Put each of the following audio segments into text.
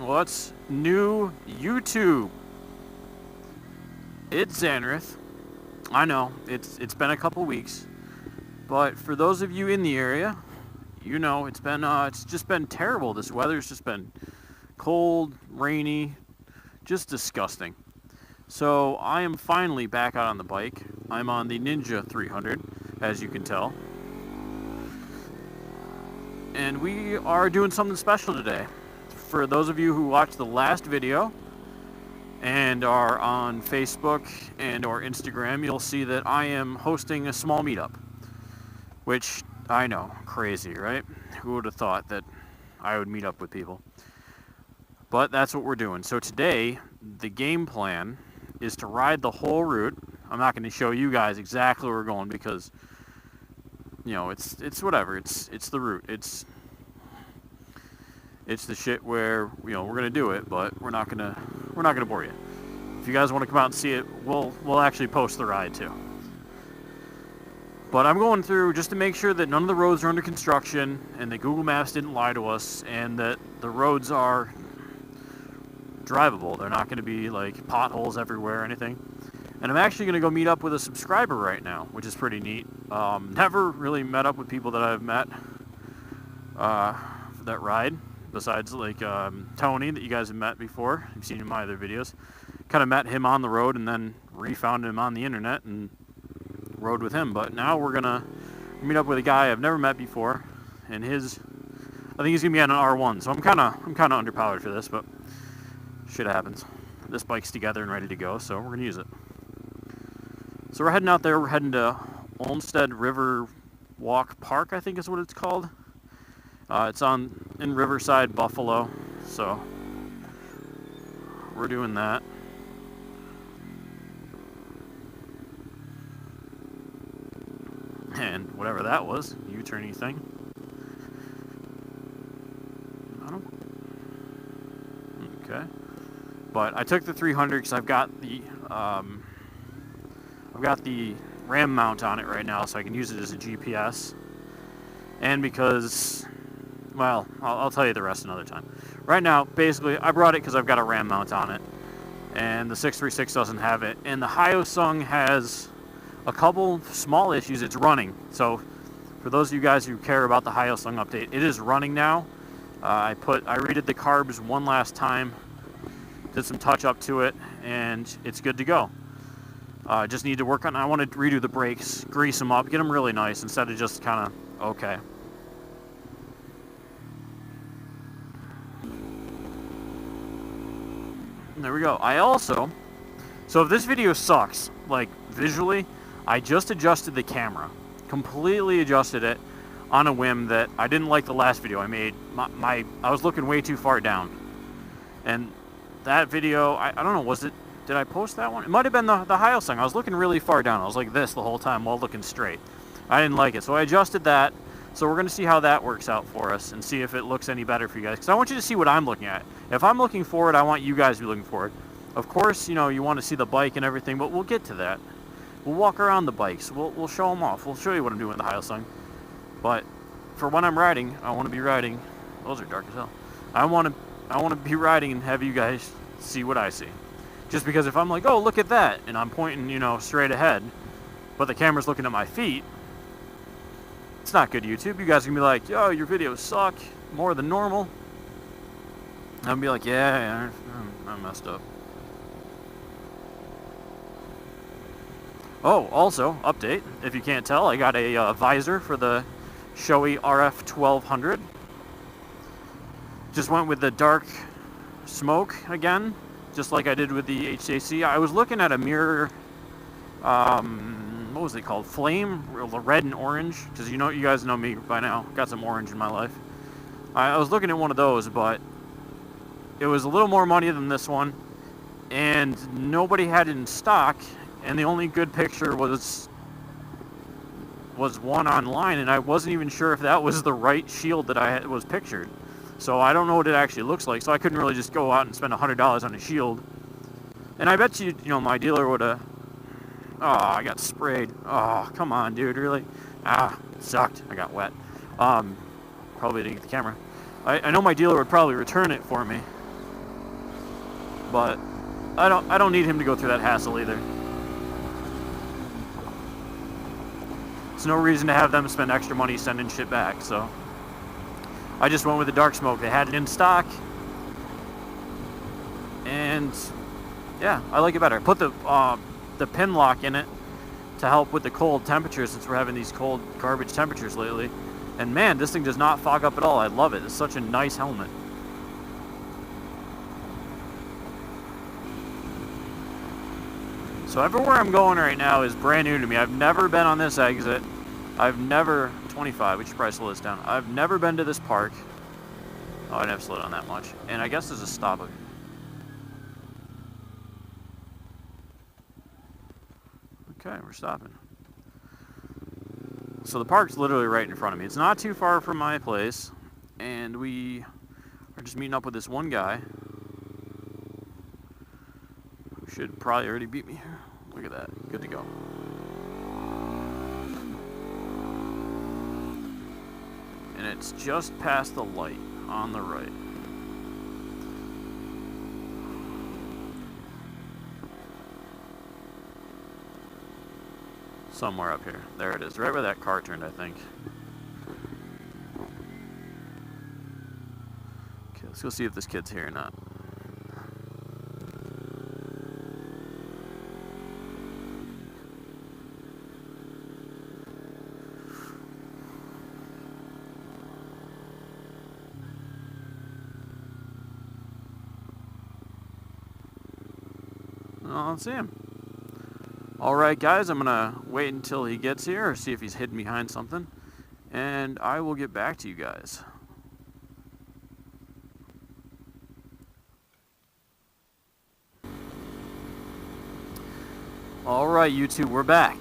What's new, YouTube? It's Zanrith. I know it's been a couple weeks, but for those of you in the area, you know it's just been terrible. This weather's just been cold, rainy, just disgusting. So I am finally back out on the bike. I'm on the Ninja 300, as you can tell. And we are doing something special today. For those of you who watched the last video and are on Facebook and or Instagram, you'll see that I am hosting a small meetup. Which, I know, crazy, right? Who would have thought that I would meet up with people? But that's what we're doing. So today, the game plan is to ride the whole route. I'm not going to show you guys exactly where we're going because, you know, it's whatever. It's the route. It's the shit where, you know, we're going to do it, but we're not going to bore you. If you guys want to come out and see it, we'll actually post the ride too. But I'm going through just to make sure that none of the roads are under construction and that Google Maps didn't lie to us and that the roads are drivable. They're not going to be like potholes everywhere or anything. And I'm actually going to go meet up with a subscriber right now, which is pretty neat. Never really met up with people that I've met for that ride, besides like Tony that you guys have met before. You've seen in my other videos. Kind of met him on the road and then refound him on the internet and rode with him. But now we're going to meet up with a guy I've never met before, and I think he's going to be on an R1, so I'm kind of underpowered for this, but shit happens. This bike's together and ready to go, so we're going to use it. So we're heading out there. We're heading to Olmsted River Walk Park, I think is what it's called. It's in Riverside, Buffalo, so we're doing that. And whatever that was, U-turny thing. Okay. But I took the 300 because I've got the RAM mount on it right now, so I can use it as a GPS. And because, well, I'll tell you the rest another time. Right now, basically, I brought it because I've got a RAM mount on it, and the 636 doesn't have it. And the Hyosung has a couple small issues. It's running. So for those of you guys who care about the Hyosung update, it is running now. I redid the carbs one last time, did some touch up to it, and it's good to go. Just need to work on, I want to redo the brakes, grease them up, get them really nice instead of just kind of, okay. And there we go. So if this video sucks, like visually, I just adjusted the camera, completely adjusted it on a whim that I didn't like the last video I made. I was looking way too far down. And that video, I don't know, did I post that one? It might have been the Hyosung. I was looking really far down. I was like this the whole time while looking straight. I didn't like it, so I adjusted that. So we're going to see how that works out for us and see if it looks any better for you guys. Because I want you to see what I'm looking at. If I'm looking forward, I want you guys to be looking forward. Of course, you know, you want to see the bike and everything, but we'll get to that. We'll walk around the bikes. We'll show them off. We'll show you what I'm doing with the Hyosung. But for when I'm riding, I want to be riding. Those are dark as hell. I want to be riding and have you guys see what I see. Just because if I'm like, oh, look at that, and I'm pointing, you know, straight ahead, but the camera's looking at my feet, it's not good YouTube. You guys are going to be like, yo, your videos suck more than normal. I'll be like, yeah, I messed up. Oh, also, update, if you can't tell, I got a visor for the Shoei RF1200. Just went with the dark smoke again, just like I did with the HJC. I was looking at a mirror, what was it called? Flame, red and orange, because you guys know me by now. Got some orange in my life. I was looking at one of those, but it was a little more money than this one, and nobody had it in stock. And the only good picture was one online, and I wasn't even sure if that was the right shield that was pictured. So I don't know what it actually looks like. So I couldn't really just go out and spend $100 on a shield. And I bet you know, my dealer would have. Oh, I got sprayed. Oh, come on, dude, really? It sucked. I got wet. Probably didn't get the camera. I know my dealer would probably return it for me. but I don't need him to go through that hassle either. There's no reason to have them spend extra money sending shit back, so I just went with the dark smoke. They had it in stock, and yeah, I like it better. I put the pin lock in it to help with the cold temperatures, since we're having these cold garbage temperatures lately. And man, this thing does not fog up at all. I love it. It's such a nice helmet. So everywhere I'm going right now is brand new to me. I've never been on this exit. I've never... 25, we should probably slow this down. I've never been to this park. Oh, I didn't have to slow down that much. And I guess there's a stop. Okay, we're stopping. So the park's literally right in front of me. It's not too far from my place. And we are just meeting up with this one guy who should probably already beat me here. Look at that. Good to go. And it's just past the light on the right. Somewhere up here. There it is. Right where that car turned, I think. Okay, let's go see if this kid's here or not. I don't see him. Alright guys, I'm gonna wait until he gets here, or see if he's hidden behind something, and I will get back to you guys. Alright YouTube, we're back.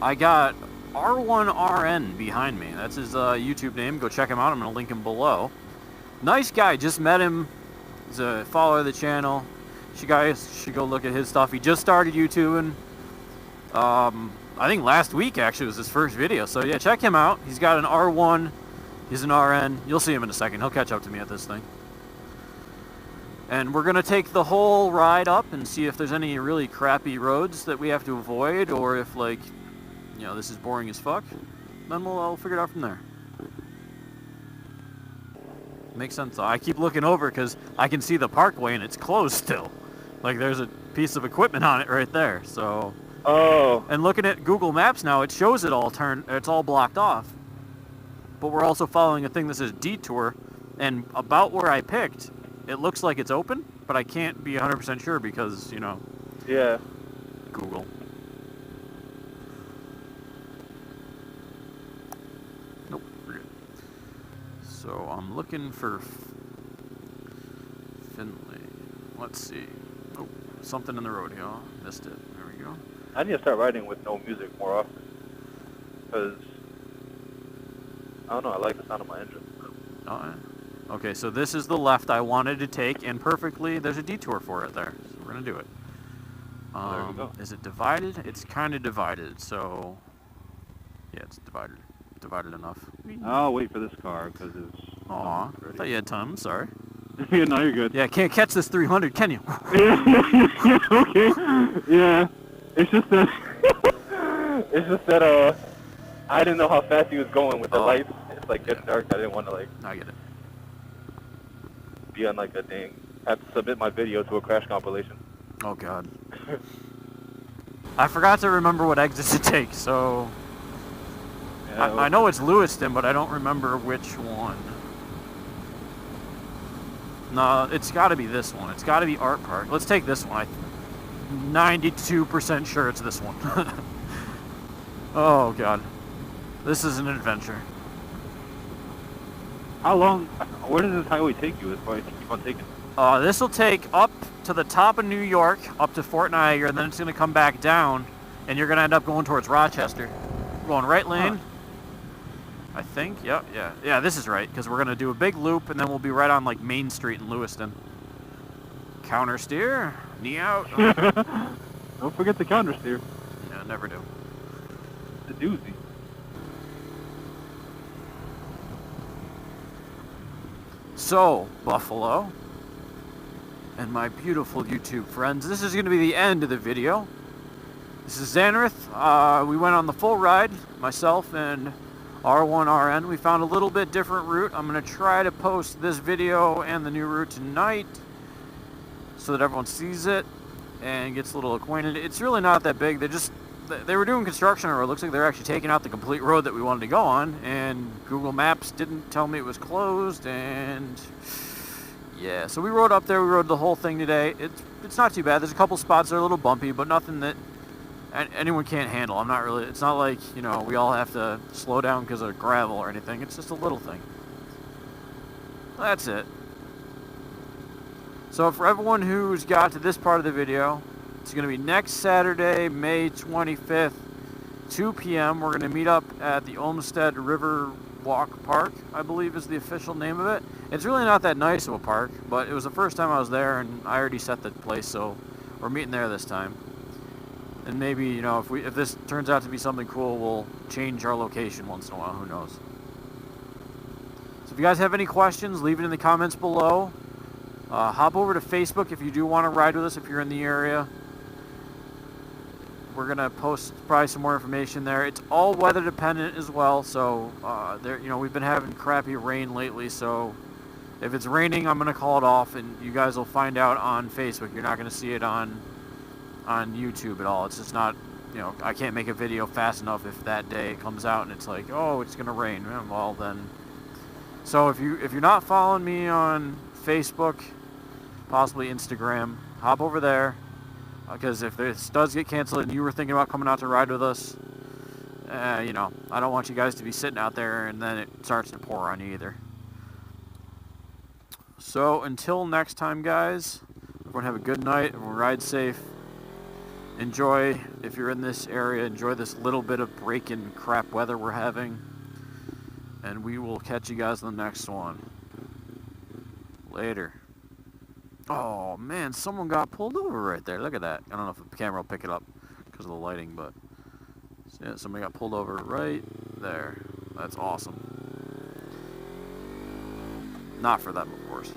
I got R1RN behind me. That's his YouTube name. Go check him out. I'm gonna link him below. Nice guy, just met him. He's a follower of the channel. You guys should go look at his stuff. He just started YouTubing. I think last week actually was his first video. So yeah, check him out. He's got an R1. He's an RN. You'll see him in a second. He'll catch up to me at this thing. And we're going to take the whole ride up and see if there's any really crappy roads that we have to avoid, or if, like, you know, this is boring as fuck. Then I'll figure it out from there. Makes sense. I keep looking over because I can see the parkway and it's closed still. Like, there's a piece of equipment on it right there, so... Oh. And looking at Google Maps now, it shows it all it's all blocked off. But we're also following a thing that says detour, and about where I picked, it looks like it's open, but I can't be 100% sure because, you know... Yeah. Google. Nope, we're good. So, I'm looking for... Finley. Let's see. Oh, something in the road here. Missed it. There we go. I need to start riding with no music more often. Because, I don't know, I like the sound of my engine. Oh, yeah. Okay, so this is the left I wanted to take, and perfectly, there's a detour for it there. So we're going to do it. There we go. Is it divided? It's kind of divided, so... Yeah, it's divided. Divided enough. I'll wait for this car, because it's... Aw, I thought you had time. I'm sorry. Yeah, no, you're good. Yeah, can't catch this 300, can you? Yeah, okay. Yeah. It's just that... I didn't know how fast he was going with the lights. It's like getting dark. I didn't want to, like... I get it. Be on, like, a dang... have to submit my video to a crash compilation. Oh, God. I forgot to remember what exits to take, so... Yeah, I know it's Lewiston, but I don't remember which one. No, it's got to be this one. It's got to be Art Park. Let's take this one. I'm 92% sure it's this one. Oh, God. This is an adventure. How long... Where does this highway take you? It's probably keep on taking. This will take up to the top of New York, up to Fort Niagara, and then it's going to come back down, and you're going to end up going towards Rochester. Going right lane. Huh. I think, yeah, this is right, because we're going to do a big loop, and then we'll be right on, like, Main Street in Lewiston. Counter steer, knee out. Don't forget the counter steer. Yeah, never do. The doozy. So, Buffalo, and my beautiful YouTube friends. This is going to be the end of the video. This is Zanrith. We went on the full ride, myself and R1RN. We found a little bit different route. I'm going to try to post this video and the new route tonight so that everyone sees it and gets a little acquainted. It's really not that big. They were doing construction, or it looks like they're actually taking out the complete road that we wanted to go on, and Google Maps didn't tell me it was closed, and yeah, so we rode up there. We rode the whole thing today. It's not too bad. There's a couple spots that are a little bumpy, but nothing that anyone can't handle. It's not like, you know, we all have to slow down because of gravel or anything. It's just a little thing. That's it. So for everyone who's got to this part of the video, it's going to be next Saturday, May 25th, 2 p.m. We're going to meet up at the Olmsted River Walk Park, I believe is the official name of it. It's really not that nice of a park, but it was the first time I was there, and I already set the place, so we're meeting there this time. And maybe, you know, if this turns out to be something cool, we'll change our location once in a while. Who knows? So if you guys have any questions, leave it in the comments below. Hop over to Facebook if you do want to ride with us, if you're in the area. We're going to post probably some more information there. It's all weather dependent as well, so you know, we've been having crappy rain lately, so if it's raining, I'm going to call it off, and you guys will find out on Facebook. You're not going to see it on YouTube at all. It's just not, you know, I can't make a video fast enough if that day it comes out and it's like, oh, it's going to rain. Well, then. So if you're not following me on Facebook, possibly Instagram, hop over there. Because if this does get canceled and you were thinking about coming out to ride with us, you know, I don't want you guys to be sitting out there and then it starts to pour on you either. So until next time, guys, everyone have a good night. Everyone ride safe. Enjoy, if you're in this area, enjoy this little bit of break-in crap weather we're having. And we will catch you guys in the next one. Later. Oh man, someone got pulled over right there. Look at that. I don't know if the camera will pick it up because of the lighting, but yeah, somebody got pulled over right there. That's awesome. Not for them, of course.